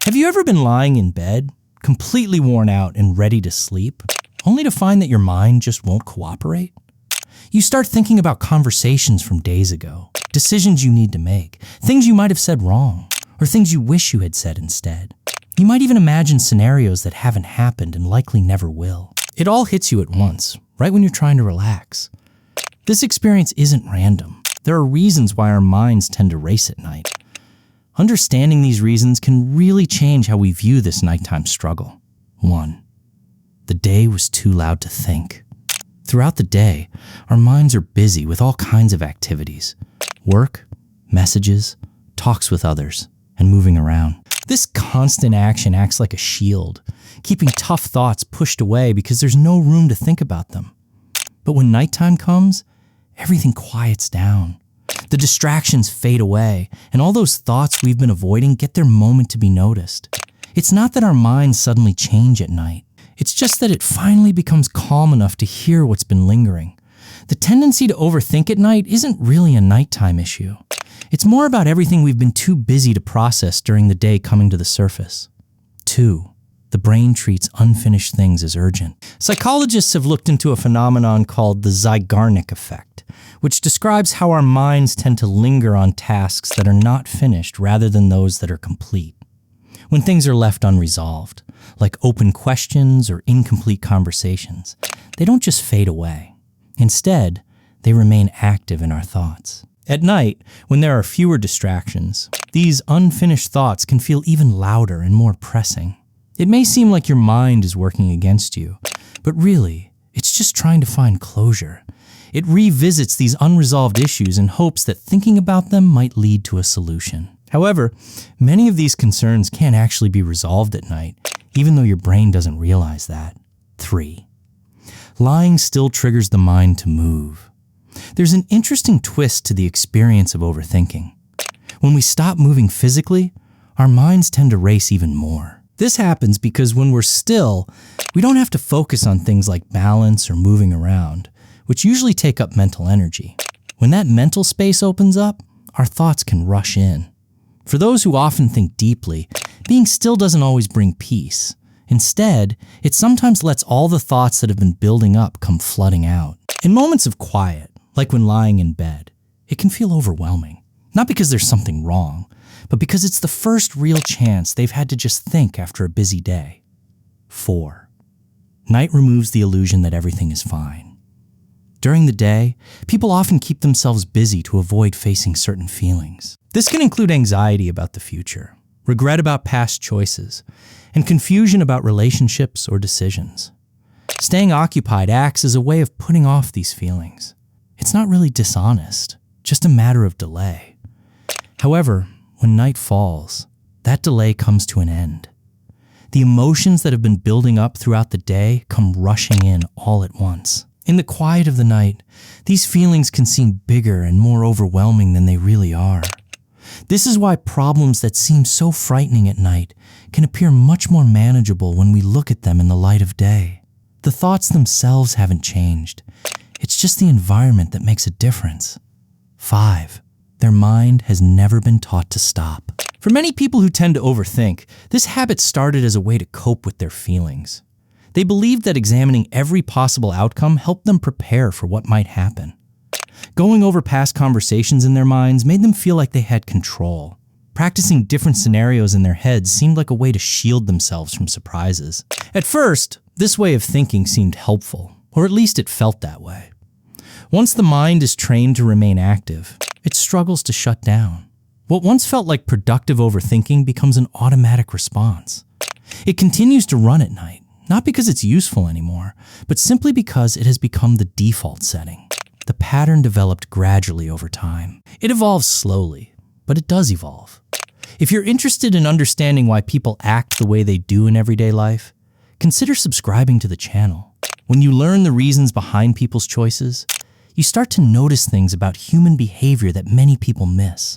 Have you ever been lying in bed, completely worn out and ready to sleep, only to find that your mind just won't cooperate? You start thinking about conversations from days ago, decisions you need to make, things you might have said wrong, or things you wish you had said instead. You might even imagine scenarios that haven't happened and likely never will. It all hits you at once, right when you're trying to relax. This experience isn't random. There are reasons why our minds tend to race at night. Understanding these reasons can really change how we view this nighttime struggle. 1. The day was too loud to think. Throughout the day, our minds are busy with all kinds of activities. Work, messages, talks with others, and moving around. This constant action acts like a shield, keeping tough thoughts pushed away because there's no room to think about them. But when nighttime comes, everything quiets down. The distractions fade away, and all those thoughts we've been avoiding get their moment to be noticed. It's not that our minds suddenly change at night. It's just that it finally becomes calm enough to hear what's been lingering. The tendency to overthink at night isn't really a nighttime issue. It's more about everything we've been too busy to process during the day coming to the surface. 2. The brain treats unfinished things as urgent. Psychologists have looked into a phenomenon called the Zeigarnik effect, which describes how our minds tend to linger on tasks that are not finished rather than those that are complete. When things are left unresolved, like open questions or incomplete conversations, they don't just fade away. Instead, they remain active in our thoughts. At night, when there are fewer distractions, these unfinished thoughts can feel even louder and more pressing. It may seem like your mind is working against you, but really, it's just trying to find closure. It revisits these unresolved issues in hopes that thinking about them might lead to a solution. However, many of these concerns can't actually be resolved at night, even though your brain doesn't realize that. 3. Lying still triggers the mind to move. There's an interesting twist to the experience of overthinking. When we stop moving physically, our minds tend to race even more. This happens because when we're still, we don't have to focus on things like balance or moving around, which usually take up mental energy. When that mental space opens up, our thoughts can rush in. For those who often think deeply, being still doesn't always bring peace. Instead, it sometimes lets all the thoughts that have been building up come flooding out. In moments of quiet, like when lying in bed, it can feel overwhelming. Not because there's something wrong, but because it's the first real chance they've had to just think after a busy day. 4. Night removes the illusion that everything is fine. During the day, people often keep themselves busy to avoid facing certain feelings. This can include anxiety about the future, regret about past choices, and confusion about relationships or decisions. Staying occupied acts as a way of putting off these feelings. It's not really dishonest, just a matter of delay. However, when night falls, that delay comes to an end. The emotions that have been building up throughout the day come rushing in all at once. In the quiet of the night, these feelings can seem bigger and more overwhelming than they really are. This is why problems that seem so frightening at night can appear much more manageable when we look at them in the light of day. The thoughts themselves haven't changed. It's just the environment that makes a difference. 5. Their mind has never been taught to stop. For many people who tend to overthink, this habit started as a way to cope with their feelings. They believed that examining every possible outcome helped them prepare for what might happen. Going over past conversations in their minds made them feel like they had control. Practicing different scenarios in their heads seemed like a way to shield themselves from surprises. At first, this way of thinking seemed helpful, or at least it felt that way. Once the mind is trained to remain active, it struggles to shut down. What once felt like productive overthinking becomes an automatic response. It continues to run at night, not because it's useful anymore, but simply because it has become the default setting. The pattern developed gradually over time. It evolves slowly, but it does evolve. If you're interested in understanding why people act the way they do in everyday life, consider subscribing to the channel. When you learn the reasons behind people's choices, you start to notice things about human behavior that many people miss.